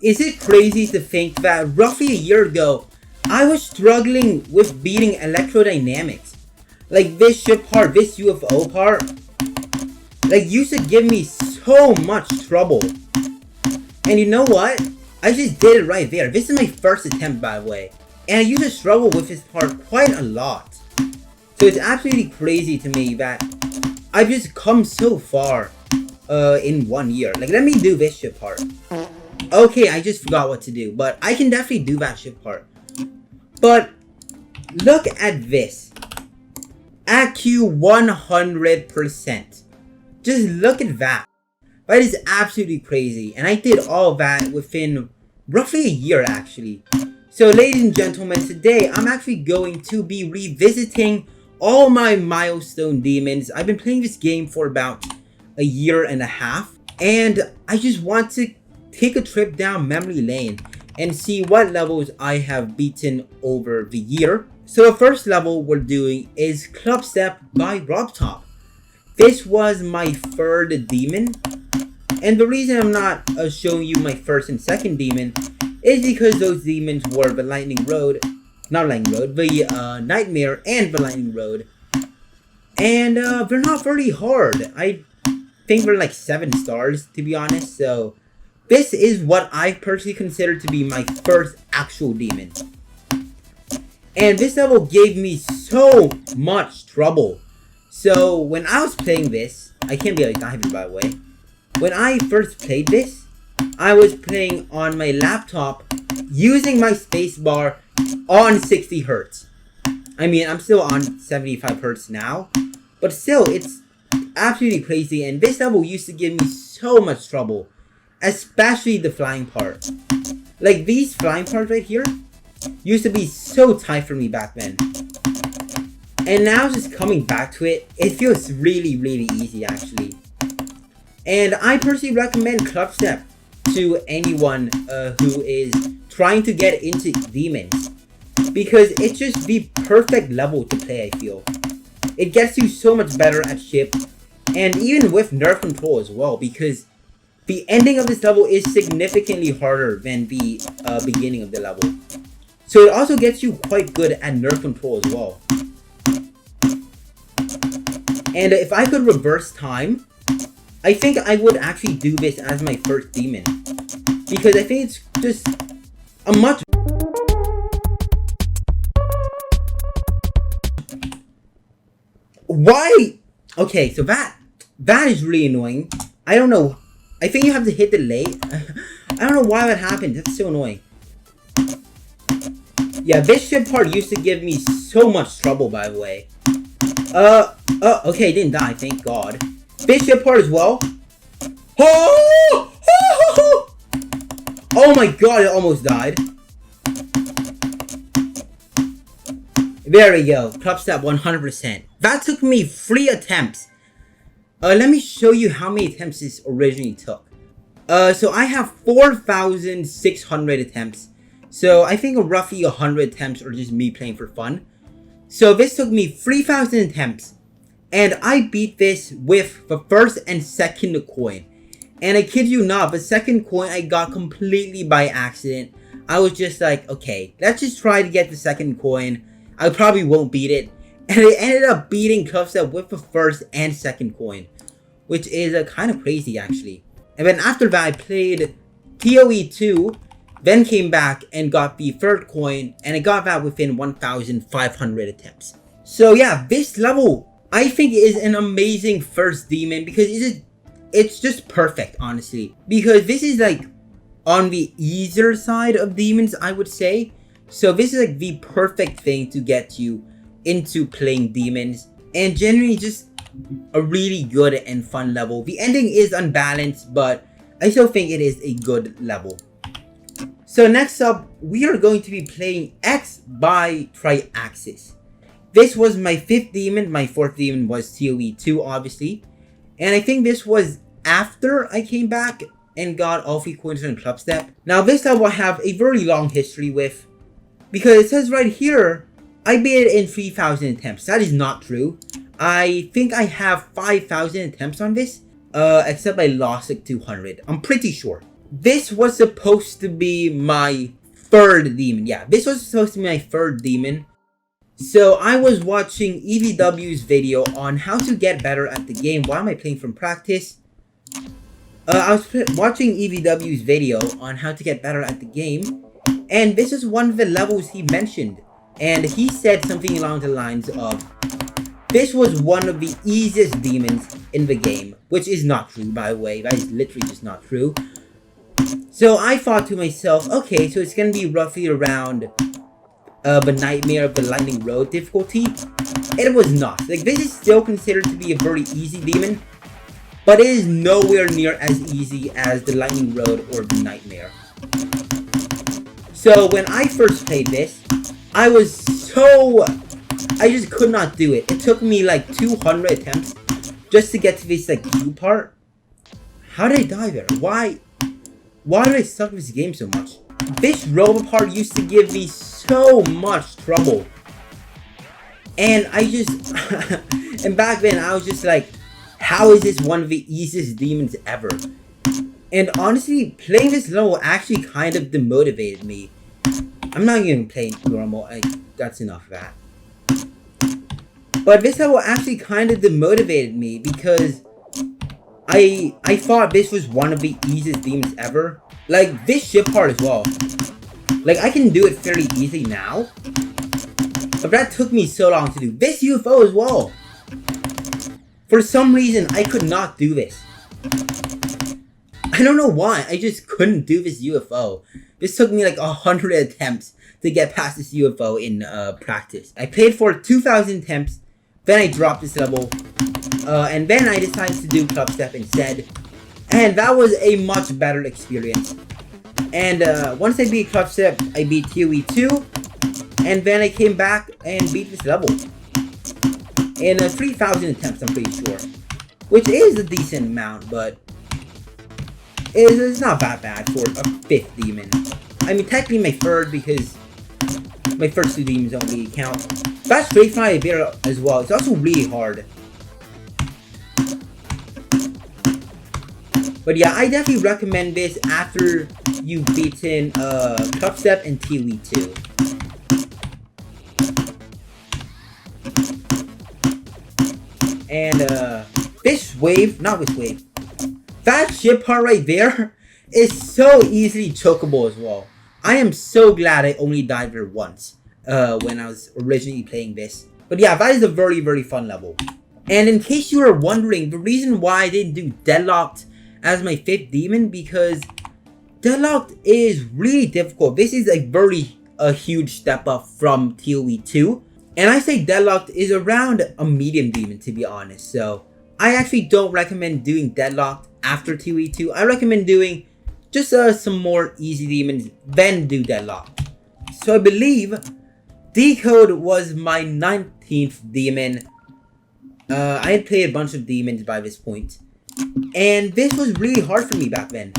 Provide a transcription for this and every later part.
Is it crazy to think that roughly a year ago, I was struggling with beating electrodynamics? Like this ship part, this UFO part, like used to give me so much trouble. And you know what? I just did it right there. This is my first attempt, by the way. And I used to struggle with this part quite a lot. So it's absolutely crazy to me that I've just come so far in 1 year. Like, let me do this ship part. Okay, I just forgot what to do. But I can definitely do that ship part. But look at this. AQ 100%. Just look at that. That is absolutely crazy. And I did all of that within roughly a year, actually. So, ladies and gentlemen, today I'm actually going to be revisiting all my milestone demons. I've been playing this game for about a year and a half. And I just want to take a trip down memory lane and see what levels I have beaten over the year. So the first level we're doing is Club Step by RobTop. This was my third demon. And the reason I'm not showing you my first and second demon is because those demons were the Lightning Road. Not Lightning Road, the Nightmare and the Lightning Road. And they're not very hard. I think they're like 7 stars, to be honest. So this is what I personally consider to be my first actual demon. And this level gave me so much trouble. So when I was playing this, I can't really die here, by the way. When I first played this, I was playing on my laptop using my spacebar on 60 Hz. I mean, I'm still on 75 Hz now, but still, it's absolutely crazy. And this level used to give me so much trouble, especially the flying part. Like these flying parts right here used to be so tight for me back then. And now just coming back to it, it feels really, really easy actually. And I personally recommend Club Step to anyone who is trying to get into demons. Because it's just the perfect level to play, I feel. It gets you so much better at ship. And even with nerf control as well. Because the ending of this level is significantly harder than the beginning of the level. So it also gets you quite good at nerf control as well. And if I could reverse time, I think I would actually do this as my first demon. Because I think it's just a much... Why? Okay, so that is really annoying. I don't know. I think you have to hit the late. I don't know why that happened. That's so annoying. Yeah, this ship part used to give me so much trouble, by the way. Okay, didn't die, thank God. This ship part as well. Oh! Oh my God, it almost died. There we go. Club Step 100%. That took me 3 attempts. Let me show you how many attempts this originally took. So I have 4,600 attempts. So I think roughly 100 attempts are just me playing for fun. So this took me 3,000 attempts. And I beat this with the first and second coin. And I kid you not, the second coin I got completely by accident. I was just like, okay, let's just try to get the second coin. I probably won't beat it. And I ended up beating Club Step with the first and second coin. Which is kind of crazy actually. And then after that I played TOE 2. Then came back and got the third coin. And I got that within 1,500 attempts. So yeah, this level I think is an amazing first demon. Because it's just perfect honestly. Because this is like on the easier side of demons I would say. So this is like the perfect thing to get you into playing demons. And generally just a really good and fun level. The ending is unbalanced, but I still think it is a good level. So next up, we are going to be playing X by Triaxis. This was my 5th demon. My 4th demon was TOE 2, obviously. And I think this was after I came back and got all 3 coins on Club Step. Now this level I have a very long history with. Because it says right here, I beat it in 3,000 attempts. That is not true. I think I have 5,000 attempts on this. Except I lost like 200. I'm pretty sure. this was supposed to be my third demon. Yeah, this was supposed to be my third demon. So I was watching EVW's video on how to get better at the game. Why am I playing from practice? I was watching EVW's video on how to get better at the game, and this is one of the levels he mentioned. And he said something along the lines of, this was one of the easiest demons in the game, which is not true, by the way. That is literally just not true. So I thought to myself, okay, so it's gonna be roughly around the Nightmare of the Lightning Road difficulty. It was not. Like, this is still considered to be a very easy demon, but it is nowhere near as easy as the Lightning Road or the Nightmare. So when I first played this, I just could not do it. It took me like 200 attempts just to get to this like Q part. How did I die there? Why did I suck at this game so much? This robot part used to give me so much trouble. And I just and back then I was just like, how is this one of the easiest demons ever? And honestly, playing this level actually kind of demotivated me. I'm not even playing normal, that's enough of that. But this level actually kind of demotivated me because I thought this was one of the easiest demons ever. Like, this ship part as well. Like, I can do it fairly easy now. But that took me so long to do. This UFO as well. For some reason, I could not do this. I don't know why. I just couldn't do this UFO. This took me like 100 attempts to get past this UFO in practice. I played for 2,000 attempts. Then I dropped this level. And then I decided to do Club Step instead. And that was a much better experience. And once I beat Club Step, I beat ToE 2. And then I came back and beat this level. In 3,000 attempts, I'm pretty sure. Which is a decent amount, but it's not that bad for a 5th demon. I mean, technically my 3rd, because my first 2 demons don't really count. That's Straight Fire Bear as well. It's also really hard. But yeah, I definitely recommend this after you've beaten Club Step and ToE 2. And this wave, that ship part right there is so easily chokeable as well. I am so glad I only died there once when I was originally playing this. But yeah, that is a very, very fun level. And in case you were wondering, the reason why I didn't do Deadlocked as my 5th demon, because Deadlocked is really difficult. This is a huge step up from ToE 2. And I say Deadlocked is around a medium demon, to be honest. So I actually don't recommend doing Deadlocked after ToE 2. I recommend doing just some more easy demons, then do Deadlocked. So I believe Decode was my 19th demon. I had played a bunch of demons by this point. And this was really hard for me back then.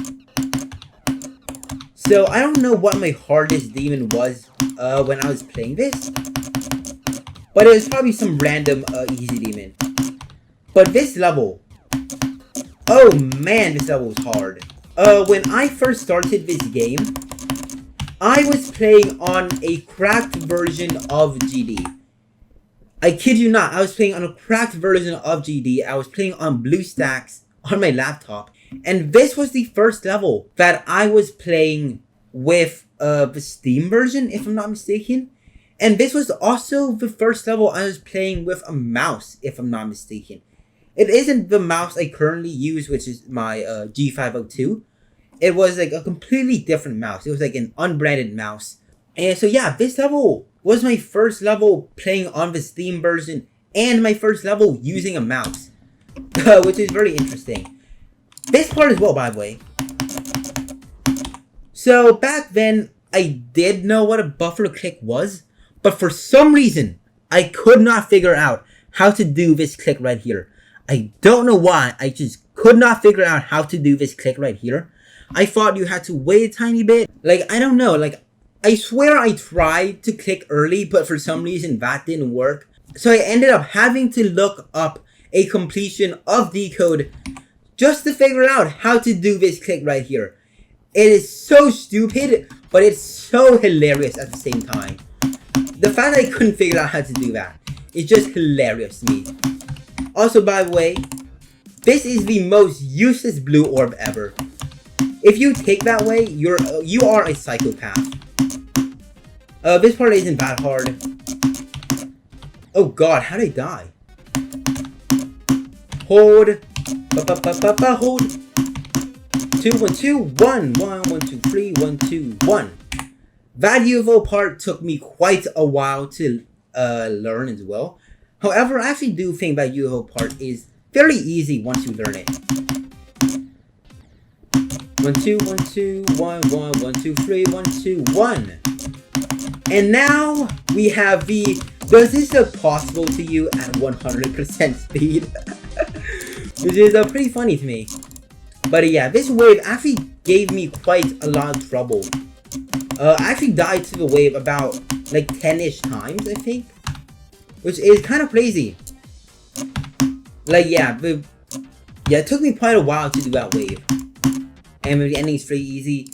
So I don't know what my hardest demon was when I was playing this. But it was probably some random easy demon. But this level, oh man, this level was hard. When I first started this game, I was playing on a cracked version of GD. I kid you not, I was playing on a cracked version of GD. I was playing on BlueStacks on my laptop. And this was the first level that I was playing with the Steam version, if I'm not mistaken. And this was also the first level I was playing with a mouse, if I'm not mistaken. It isn't the mouse I currently use, which is my G502. It was like a completely different mouse. It was like an unbranded mouse. And so yeah, this level was my first level playing on the Steam version and my first level using a mouse. Which is very interesting. This part as well, by the way. So back then, I did know what a buffer click was. But for some reason, I could not figure out how to do this click right here. I don't know why, I just could not figure out how to do this click right here. I thought you had to wait a tiny bit. Like, I don't know, like, I swear I tried to click early, but for some reason that didn't work. So I ended up having to look up a completion of Decode just to figure out how to do this click right here. It is so stupid, but it's so hilarious at the same time. The fact that I couldn't figure out how to do that is just hilarious to me. Also, by the way, this is the most useless blue orb ever. If you take that way, you are a psychopath. This part isn't that hard. Oh god, how did I die? Hold. Hold. 2, 1, 2, 1, 1, 1, 2, 3, 1, 2, 1. That UFO part took me quite a while to learn as well. However, I actually do think that UFO part is fairly easy once you learn it. 1, 2, 1, 2, 1, 1, 1, 2, 3, 1, 2, 1. And now we have the does this look possible to you at 100% speed? Which is pretty funny to me. But yeah, this wave actually gave me quite a lot of trouble. I actually died to the wave about like 10-ish times, I think. Which is kind of crazy. Like yeah, it took me quite a while to do that wave. And the ending is pretty easy.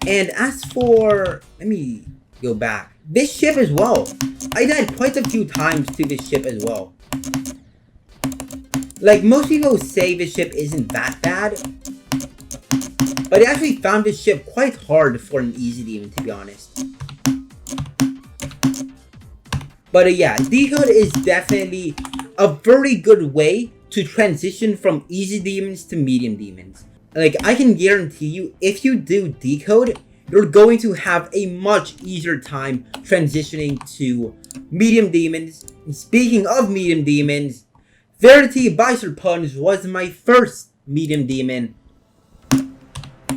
And as for, let me go back. This ship as well. I died quite a few times to this ship as well. Like most people say this ship isn't that bad. But I actually found this ship quite hard for an easy demon, to be honest. But yeah, Decode is definitely a very good way to transition from easy demons to medium demons. Like, I can guarantee you, if you do Decode, you're going to have a much easier time transitioning to medium demons. And speaking of medium demons, Verity by Serpons was my first medium demon.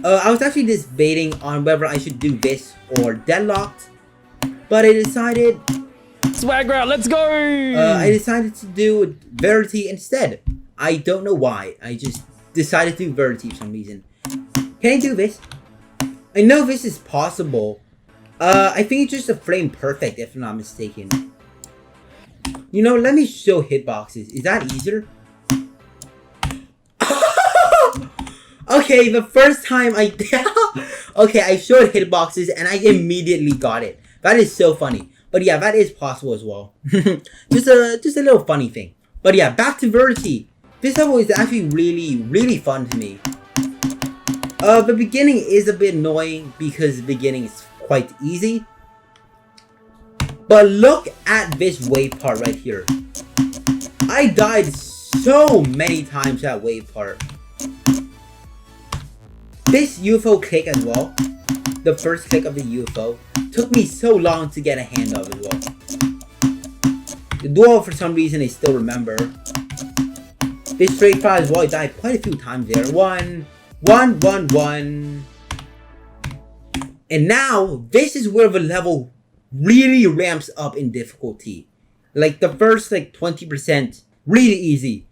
I was actually just debating on whether I should do this or Deadlocked, but I decided... Swagger out, let's go! I decided to do Verity instead. I don't know why, I just decided to do Verity for some reason. Can I do this? I know this is possible. I think it's just a frame perfect if I'm not mistaken. You know, let me show hitboxes. Is that easier? Okay, the first time I... okay, I showed hitboxes and I immediately got it. That is so funny. But yeah, that is possible as well. just a little funny thing. But yeah, back to Verity. This level is actually really fun to me. The beginning is a bit annoying because the beginning is quite easy. But look at this wave part right here. I died so many times that wave part. This UFO click as well, the first click of the UFO, took me so long to get a hand of as well. The duel, for some reason, I still remember. This straight fire as well, I died quite a few times there. 1, 1, 1, 1. And now, this is where the level really ramps up in difficulty. Like, the first, 20%, really easy.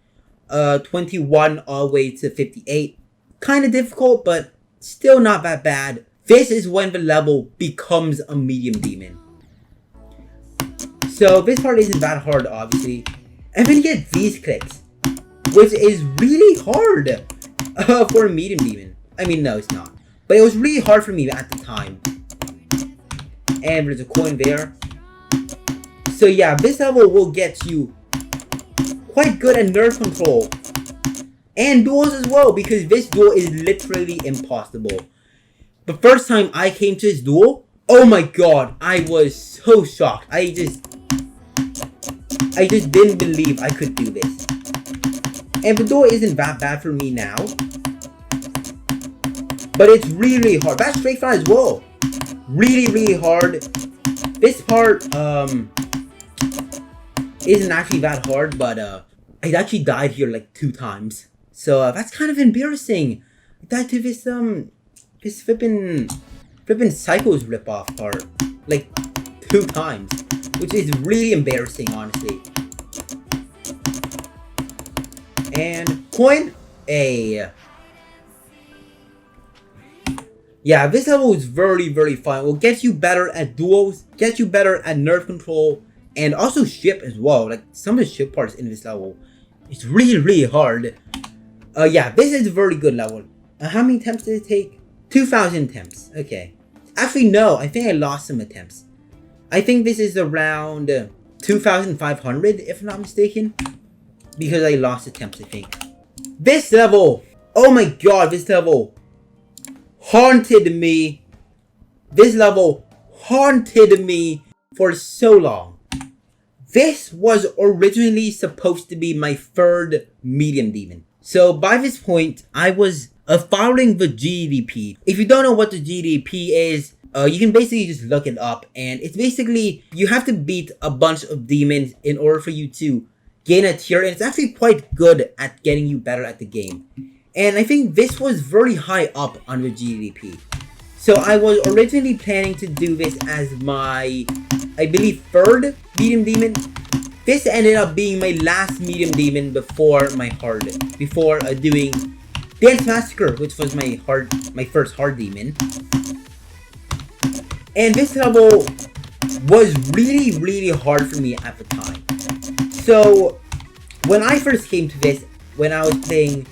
21 all the way to 58. Kind of difficult, but still not that bad. This is when the level becomes a medium demon. So this part isn't that hard, obviously. And then you get these clicks, which is really hard for a medium demon. I mean, no, it's not. But it was really hard for me at the time. And there's a coin there. So yeah, this level will get you quite good at nerve control. And duels as well, because this duel is literally impossible. The first time I came to this duel, oh my god, I was so shocked. I just didn't believe I could do this. And the duel isn't that bad for me now. But it's really hard. That's straight fire as well. Really hard. This part, isn't actually that hard, but, I actually died here 2 times. So that's kind of embarrassing. I died to this flippin' Psychos ripoff part 2 times, which is really embarrassing, honestly. And coin A. Yeah, this level is very fun. It will get you better at duels, get you better at nerve control, and also ship as well. Some of the ship parts in this level, it's really hard. Yeah, this is a very good level. How many attempts did it take? 2,000 attempts. Okay. Actually, no. I think I lost some attempts. I think this is around 2,500, if I'm not mistaken. Because I lost attempts, I think. This level. Oh my god, this level haunted me. This level haunted me for so long. This was originally supposed to be my third medium demon. So by this point, I was following the GDP. If you don't know what the GDP is, you can basically just look it up. And it's basically, you have to beat a bunch of demons in order for you to gain a tier. And it's actually quite good at getting you better at the game. And I think this was very high up on the GDP. So I was originally planning to do this as my, I believe, third medium demon. This ended up being my last medium demon before my before doing Dance Massacre, which was my first hard demon. And this level was really, really hard for me at the time. So when I first came to this, when I was playing,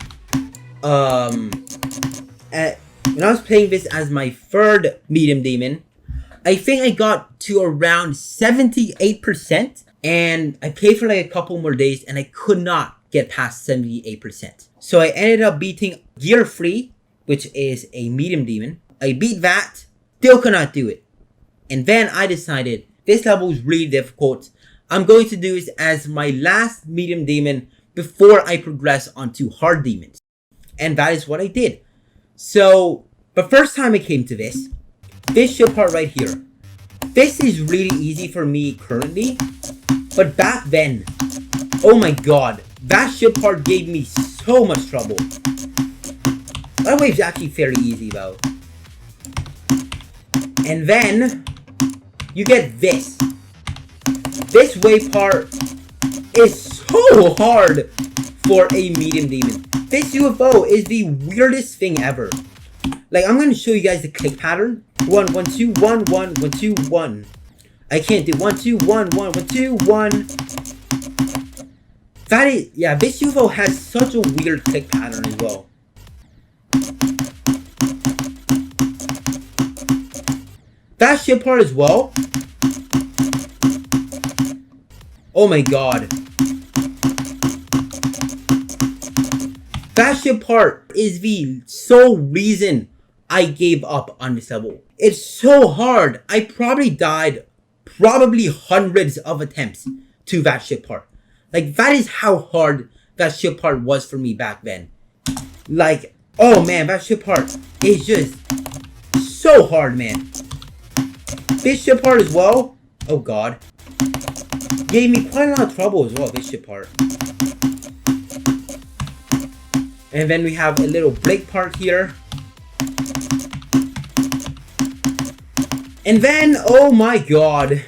this as my third medium demon, I think I got to around 78%, and I played for like a couple more days, and I could not get past 78%. So I ended up beating Gear 3, which is a medium demon. I beat that, still could not do it. And then I decided, this level is really difficult. I'm going to do this as my last medium demon before I progress onto hard demons. And that is what I did. So, the first time I came to this ship part right here. This is really easy for me currently. But back then, oh my god, that ship part gave me so much trouble. That wave's actually fairly easy though. And then, you get this. This wave part is so hard for a medium demon. This UFO is the weirdest thing ever. Like, I'm gonna show you guys the click pattern. 1, 1, 2, 1, 1, 1, 2, 1. I can't do 1, 2, 1, 1, 1, 2, 1. That is, yeah, this UFO has such a weird click pattern as well. That ship part as well. Oh my god. That ship part is the sole reason I gave up on this level. It's so hard. I probably died hundreds of attempts to that ship part. Like, that is how hard that ship part was for me back then. Like, oh man, that ship part is just so hard, man. This ship part as well, oh god, gave me quite a lot of trouble as well, this ship part. And then we have a little break part here. And then, oh my god,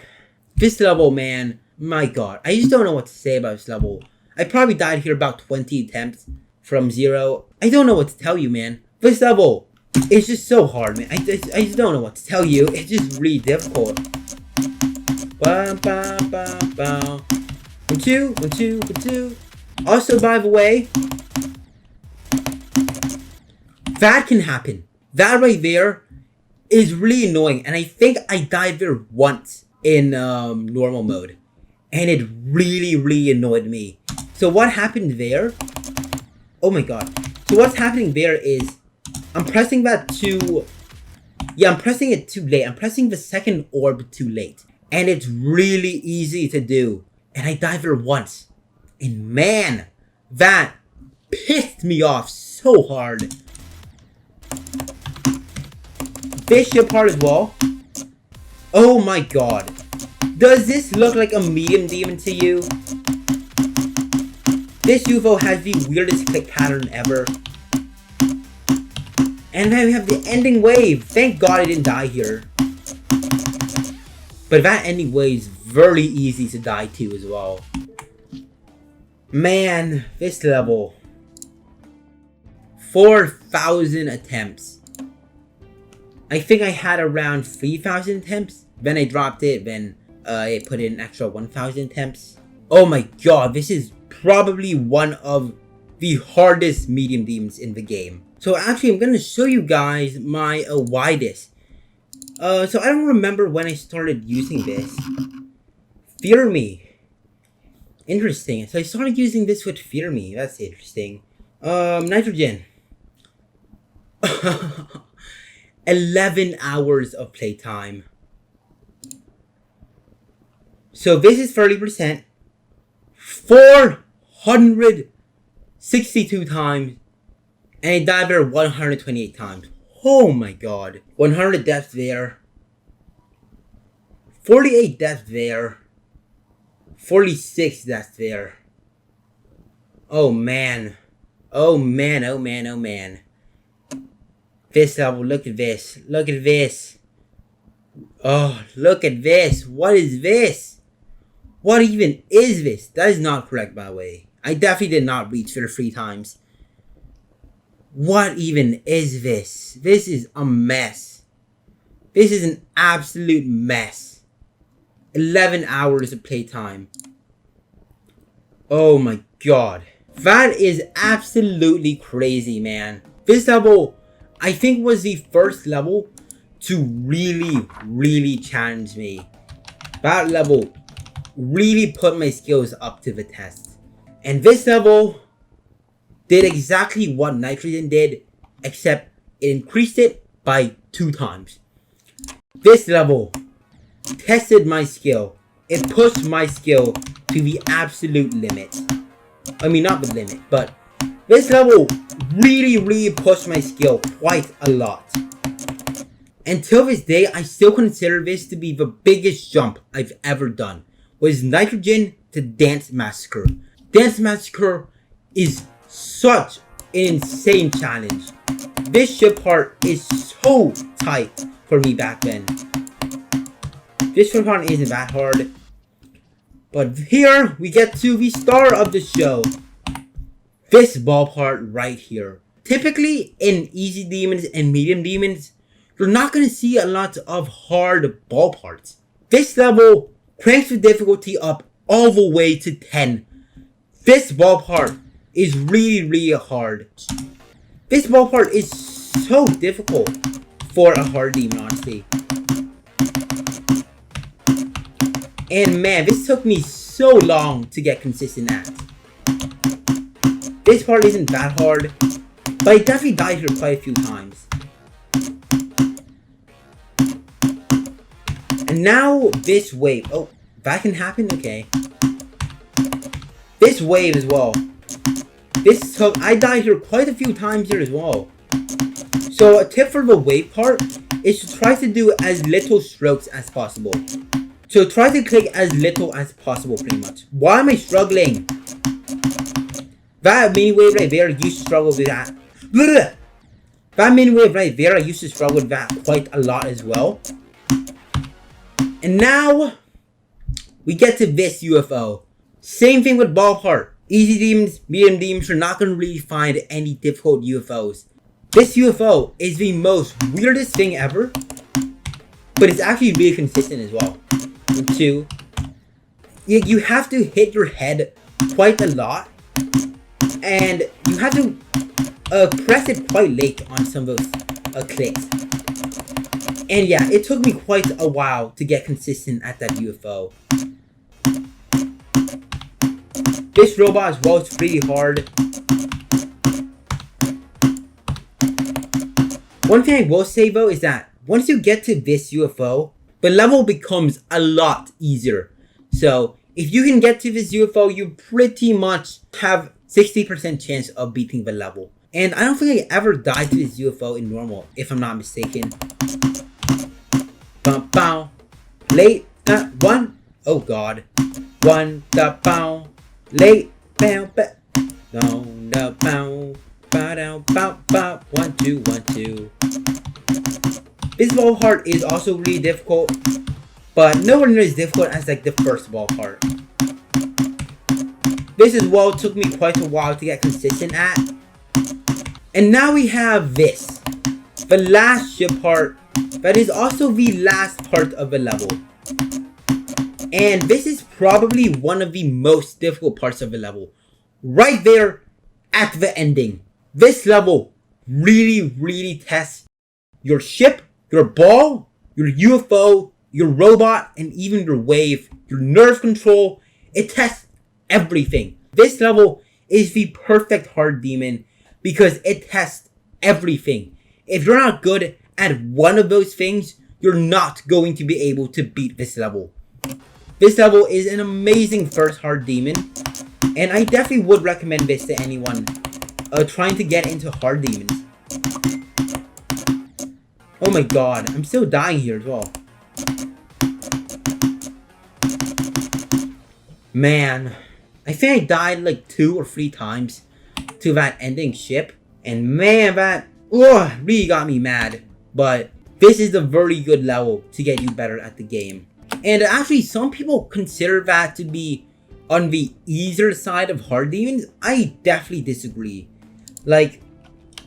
this level, man, my god, I just don't know what to say about this level. I probably died here about 20 attempts from 0. I don't know what to tell you, man. This level is just so hard, man. I just don't know what to tell you. It's just really difficult. 1, 2, 1, 2, 1, 2. Also, by the way, that can happen. That right there is really annoying. And I think I died there once in normal mode. And it really, really annoyed me. So what happened there? Oh my god. So what's happening there is, I'm pressing that too... Yeah, I'm pressing it too late. I'm pressing the second orb too late. And it's really easy to do. And I died there once. And man, that pissed me off so hard. This ship part as well. Oh my god. Does this look like a medium demon to you? This UFO has the weirdest click pattern ever. And then we have the ending wave. Thank god I didn't die here. But that ending wave is very easy to die to as well. Man, this level. 4,000 attempts. I think I had around 3,000 attempts. Then I dropped it. Then I put in an extra 1,000 attempts. Oh my god, this is probably one of the hardest medium demons in the game. So actually, I'm gonna show you guys my why this. So I don't remember when I started using this. Fear Me. Interesting. So I started using this with Fear Me. That's interesting. Nitrogen. 11 hours of playtime. So this is 30%. 462 times. And I died there 128 times. Oh my god. 100 deaths there. 48 deaths there. 46 deaths there. Oh man. Oh man, oh man, oh man. This level, look at this. Look at this. Oh, look at this. What is this? What even is this? That is not correct, by the way. I definitely did not reach for the 3 times. What even is this? This is a mess. This is an absolute mess. 11 hours of playtime. Oh my god. That is absolutely crazy, man. This level, I think, was the first level to really challenge me. That level really put my skills up to the test. And this level did exactly what Nitrogen did, except it increased it by 2 times. This level tested my skill. It pushed my skill to the absolute limit. I mean, not the limit, but this level really pushed my skill quite a lot. Until this day, I still consider this to be the biggest jump I've ever done. Was Nitrogen to Dance Massacre. Dance Massacre is such an insane challenge. This ship part is so tight for me back then. This ship part isn't that hard. But here we get to the star of the show. This ball part right here. Typically in easy demons and medium demons, you're not going to see a lot of hard ball parts. This level cranks the difficulty up all the way to 10. This ball part is really hard. This ball part is so difficult for a hard demon, honestly. And man, this took me so long to get consistent at. This part isn't that hard, but I definitely died here quite a few times. And now this wave. Oh, that can happen? Okay. This wave as well. I died here quite a few times here as well. So a tip for the wave part is to try to do as little strokes as possible. So try to click as little as possible, pretty much. Why am I struggling? That mini wave right there, used to struggle with that. That mini wave right there, I used to struggle with that quite a lot as well. And now, we get to this UFO. Same thing with ball part. Easy demons, medium demons, you're not going to really find any difficult UFOs. This UFO is the most weirdest thing ever. But it's actually really consistent as well. And 2, you have to hit your head quite a lot. And you have to press it quite late on some of those clicks. And yeah, it took me quite a while to get consistent at that UFO. This robot as well is pretty hard. One thing I will say though is that once you get to this UFO, the level becomes a lot easier. So if you can get to this UFO, you pretty much have 60% chance of beating the level. And I don't think I ever died to this UFO in normal, if I'm not mistaken. Bum bow. Late. One. Oh god. One. Da bow. Late. Bow. Ba. Down. Da bow. Bow down. Bow. Bow. 1 2 1 2. This ball part is also really difficult, but nowhere near as difficult as like the first ball part. This as well took me quite a while to get consistent at. And now we have this. The last ship part. That is also the last part of the level. And this is probably one of the most difficult parts of the level. Right there at the ending. This level really tests your ship, your ball, your UFO, your robot, and even your wave, your nerve control. It tests everything. This level is the perfect hard demon because it tests everything. If you're not good at one of those things, you're not going to be able to beat this level. This level is an amazing first hard demon, and I definitely would recommend this to anyone trying to get into hard demons. Oh my god, I'm still dying here as well. Man, I think I died like 2 or 3 times to that ending ship. And man, that really got me mad. But this is a very good level to get you better at the game. And actually, some people consider that to be on the easier side of hard demons. I definitely disagree. Like,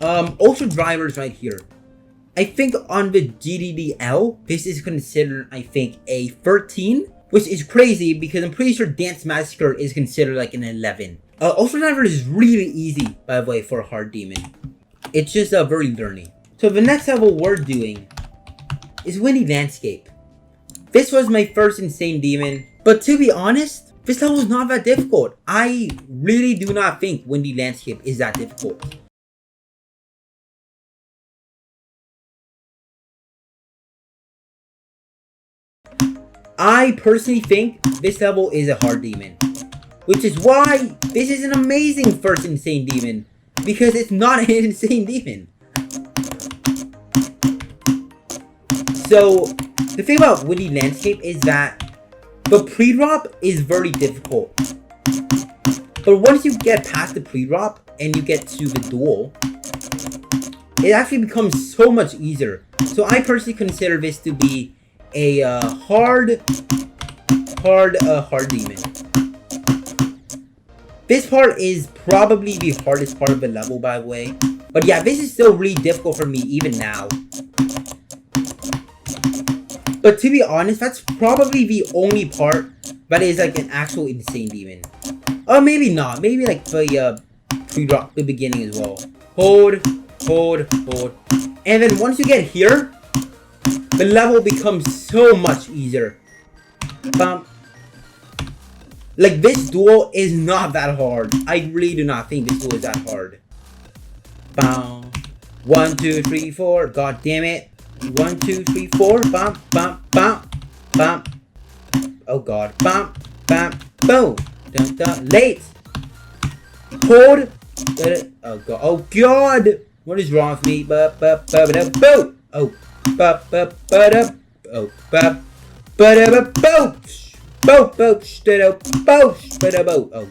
Ultra Drivers right here. I think on the GDDL, this is considered, I think, a 13. Which is crazy because I'm pretty sure Dance Massacre is considered like an 11. Ultra Drivers is really easy, by the way, for a hard demon. It's just very learning. So the next level we're doing is Windy Landscape. This was my first insane demon, but to be honest, this level is not that difficult. I really do not think Windy Landscape is that difficult. I personally think this level is a hard demon, which is why this is an amazing first insane demon, because it's not an insane demon. So, the thing about Windy Landscape is that the pre-drop is very difficult. But once you get past the pre-drop and you get to the duel, it actually becomes so much easier. So I personally consider this to be a hard demon. This part is probably the hardest part of the level, by the way. But yeah, this is still really difficult for me even now. But to be honest, that's probably the only part that is like an actual insane demon. Or maybe not. Maybe like the pre-drop, the beginning as well. Hold. And then once you get here, the level becomes so much easier. Like, this duel is not that hard. I really do not think this duel is that hard. 1, 2, 3, 4. God damn it. 1, 2, 3, 4. Oh god. Boom. Dun, dun. Late. Hold. Oh god. Oh god. What is wrong with me? Boom. Oh. Oh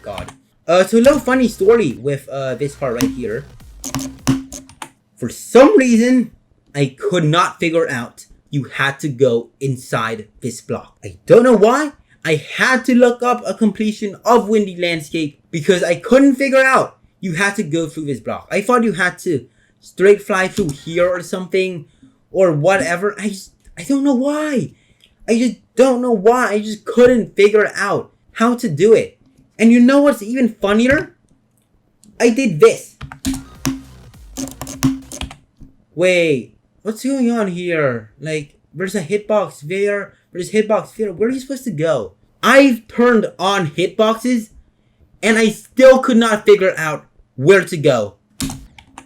god. So a little funny story with this part right here. For some reason, I could not figure out you had to go inside this block. I don't know why. I had to look up a completion of Windy Landscape because I couldn't figure out you had to go through this block. I thought you had to straight fly through here or something or whatever. I don't know why. I just don't know why. I just couldn't figure out how to do it. And you know what's even funnier? I did this. Wait, what's going on here? Like, there's a hitbox there. There's hitbox here. Where are you supposed to go? I've turned on hitboxes, and I still could not figure out where to go.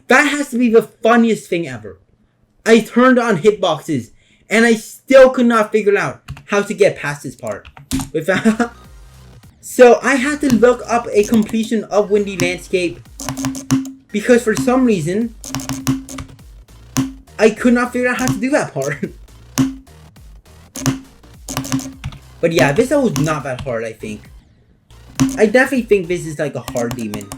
That has to be the funniest thing ever. I turned on hitboxes, and I still could not figure out how to get past this part. So I had to look up a completion of Windy Landscape because for some reason I could not figure out how to do that part. But yeah, this was not that hard, I think. I definitely think this is like a hard demon.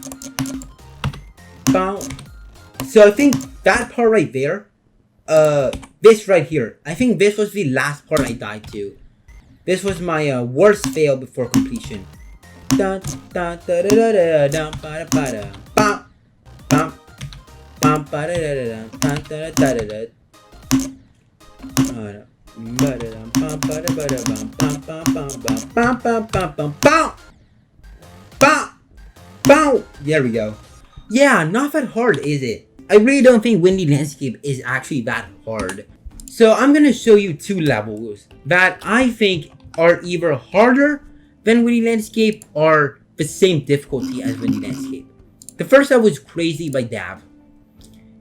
So I think that part right there, this right here, I think this was the last part I died to. This was my worst fail before completion. There we go. Yeah, not that hard, is it? I really don't think Windy Landscape is actually that hard. So I'm gonna show you 2 levels that I think are either harder than Windy Landscape or the same difficulty as Windy Landscape. The first level is Crazy by Dav.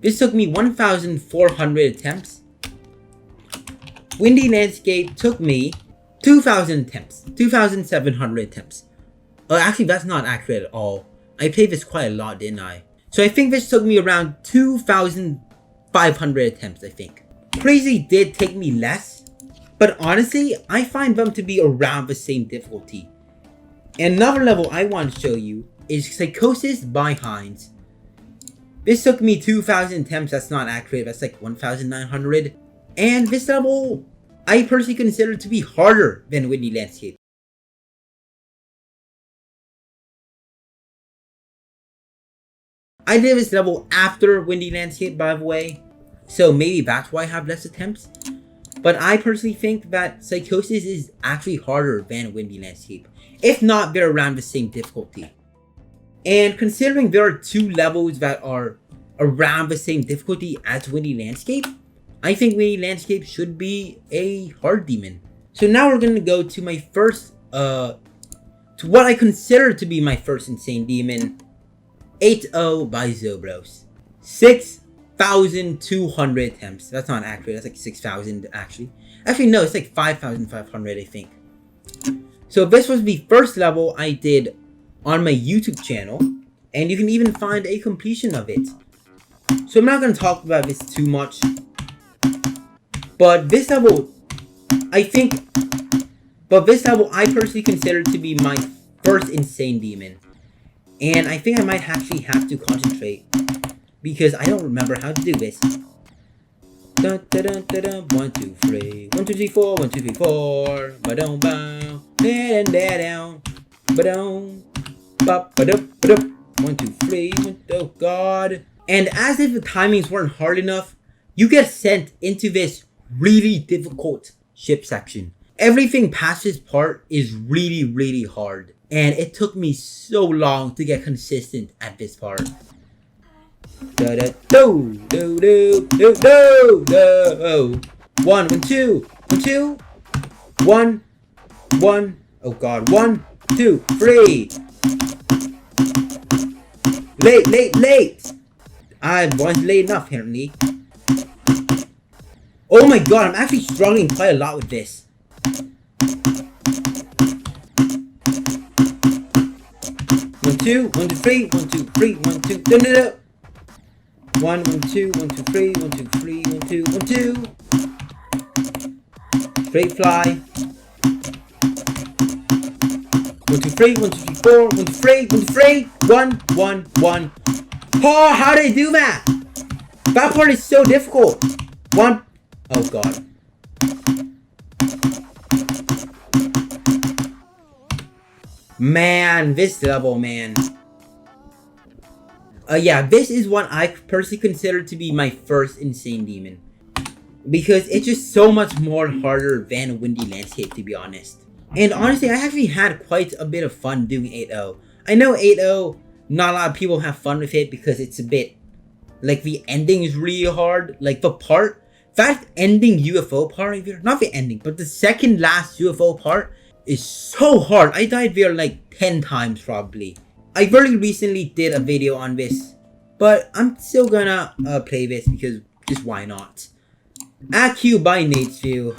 This took me 1,400 attempts. Windy Landscape took me 2,000 attempts. 2,700 attempts. Actually, that's not accurate at all. I played this quite a lot, didn't I? So I think this took me around 2,500 attempts, I think. Crazy did take me less, but honestly, I find them to be around the same difficulty. And another level I want to show you is Psychosis by Heinz. This took me 2,000 attempts, that's not accurate, that's like 1,900. And this level, I personally consider to be harder than Windy Landscape. I did this level after Windy Landscape, by the way, so maybe that's why I have less attempts. But I personally think that Psychosis is actually harder than Windy Landscape. If not, they're around the same difficulty. And considering there are 2 levels that are around the same difficulty as Windy Landscape, I think Windy Landscape should be a hard demon. So now we're going to go to my first, to what I consider to be my first insane demon, 8-0 by Zobros. 6,200 attempts. That's not accurate. That's like 6,000 actually. Actually, no, it's like 5,500, I think. So this was the first level I did on my YouTube channel. And you can even find a completion of it. So I'm not going to talk about this too much. But this level, I personally consider to be my first insane demon. And I think I might actually have to concentrate because I don't remember how to do this. Dun, dun, dun, dun, dun. 1, 2, 3. 1, 2, 3, 4. 1, 2, 3, 4. Ba-dum, bow. Down, down. Ba-dum. Bop, ba-dup, ba-dup. 1, 2, 3. Oh, God. And as if the timings weren't hard enough, you get sent into this really difficult ship section. Everything past this part is really, really hard. And it took me so long to get consistent at this part. Da da do do do do do do. 1, 1, 2, 1, 2, 1, 1. Oh God! 1, 2, 3. Late. I wasn't late enough apparently. Oh my God! I'm actually struggling quite a lot with this. 1, 2, 1, 2, 3, 1, 2, 3, 1, 2, no, no, no. 1, 1, 2, 1, 2, 3, 1, 2, 3, 1, 2, 1, 2. Straight fly. 1, 2, 3, 1, 2, 3, 4, 1, 2, 3, 1, 2, 3, 1, 1, 1. Oh, how did I do that? That part is so difficult. 1. Oh God. Man, this level, man. Yeah, this is what I personally consider to be my first insane demon. Because it's just so much more harder than Windy Landscape, to be honest. And honestly, I actually had quite a bit of fun doing 8-0. I know 8-0, not a lot of people have fun with it because it's a bit... Like, the ending is really hard. Like, the part... That ending UFO part, not the ending, but the second last UFO part is so hard. I died there like 10 times probably. I very recently did a video on this, but I'm still gonna play this because just why not. AQ by Natesview.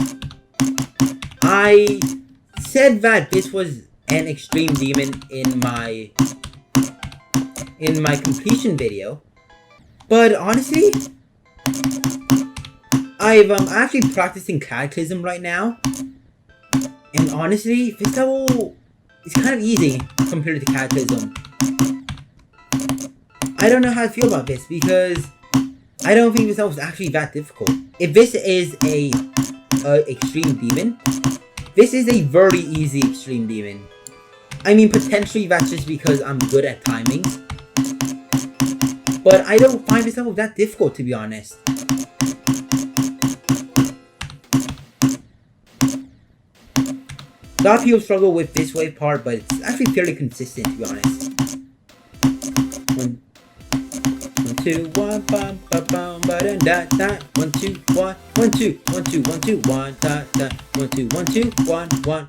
I said that this was an extreme demon in my completion video, but honestly, I'm actually practicing Cataclysm right now, and honestly, this level is kind of easy compared to Cataclysm. I don't know how to feel about this because I don't think this level is actually that difficult. If this is a extreme demon, this is a very easy extreme demon. I mean, potentially that's just because I'm good at timings, but I don't find this level that difficult, to be honest. A lot of people struggle with this wave part, but it's actually fairly consistent, to be honest. 1, 2, 2, 1, bum, bum, bum, ba-dum, da, da. 1, 2, 1, 1, 2, 1, 2, 1, 2, 1, da, da. 1, 2, 1, 2, 1, 1.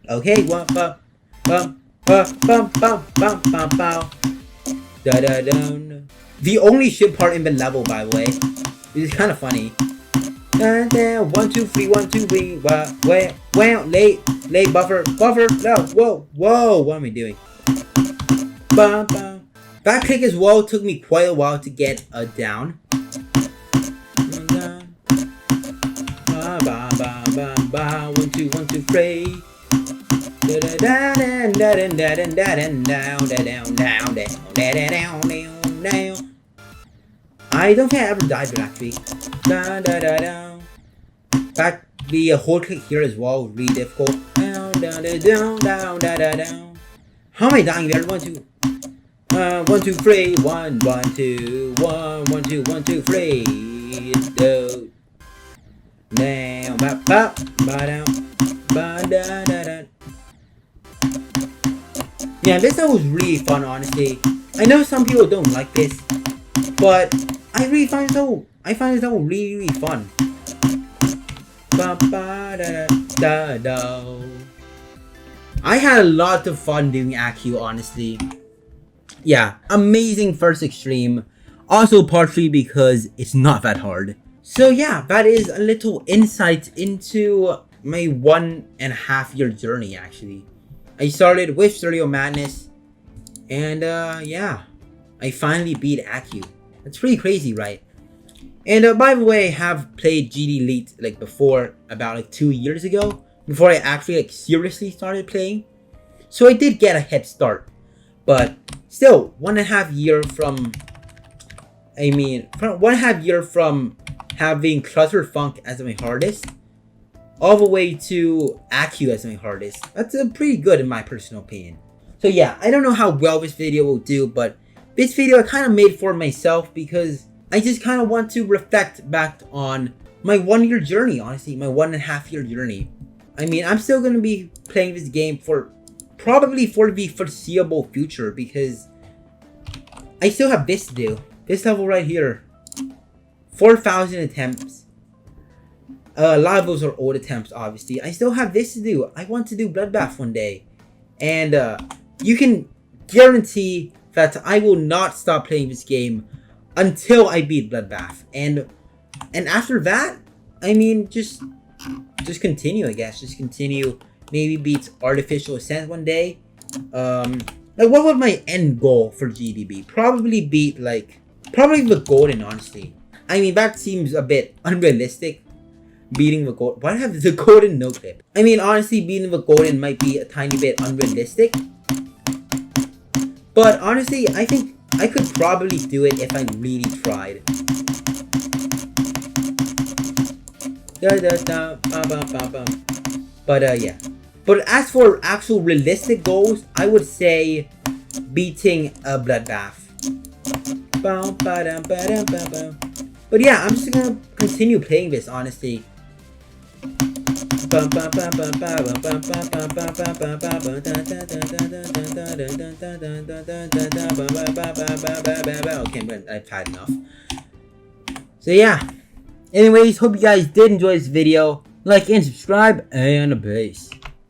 Okay, 1, bum, bum, bum, bum, bum, bum, bum, bum. Da da da. The only ship part in the level, by the way. It's kind of funny. 1, 2, 3, 1, 2, 3. Wow, late, buffer. No, whoa. What am I doing? Bum, bum. That kick as well took me quite a while to get down. 1, 2, 1, 2, 3. I don't think I ever died there actually. Back the whole click here as well, really difficult. How am I dying there? 1, 2. 1, 2, 3. 1, 1, 2, 1, 1, 2, 1, 2, 3. Now, ba ba ba down, ba da da da. Yeah, this level was really fun, honestly. I know some people don't like this, but I really find this level really fun. Ba ba da da da. I had a lot of fun doing AQ, honestly. Yeah, amazing first extreme. Also partially because it's not that hard. So yeah, that is a little insight into my 1.5 year journey actually. I started with Stereo Madness, and yeah, I finally beat AQ. That's pretty crazy, right? And by the way, I have played GD Elite like before, about like 2 years ago, before I actually like seriously started playing. So I did get a head start, but still 1.5 year from, from 1.5 year from having Clutterfunk as my hardest, all the way to AQ as my hardest. That's pretty good in my personal opinion. So yeah, I don't know how well this video will do, but this video I kind of made for myself because I just kind of want to reflect back on my 1 year journey, honestly, my 1.5 year journey. I'm still going to be playing this game for probably for the foreseeable future because I still have this to do. This level right here. 4,000 attempts. A lot of those are old attempts, obviously. I still have this to do. I want to do Bloodbath one day. And you can guarantee that I will not stop playing this game until I beat Bloodbath. And after that, just continue, I guess. Just continue. Maybe beat Artificial Ascent one day. Like, what would my end goal for GDB? Probably beat, probably the Golden, honestly. That seems a bit unrealistic. Beating the Golden. Why do I have the Golden no clip? Honestly, beating the Golden might be a tiny bit unrealistic. But honestly, I think I could probably do it if I really tried. But yeah. But as for actual realistic goals, I would say beating a Bloodbath. But yeah, I'm just gonna continue playing this, honestly. Okay, I've had enough. So yeah. Anyways, hope you guys did enjoy this video. Like and subscribe, and peace.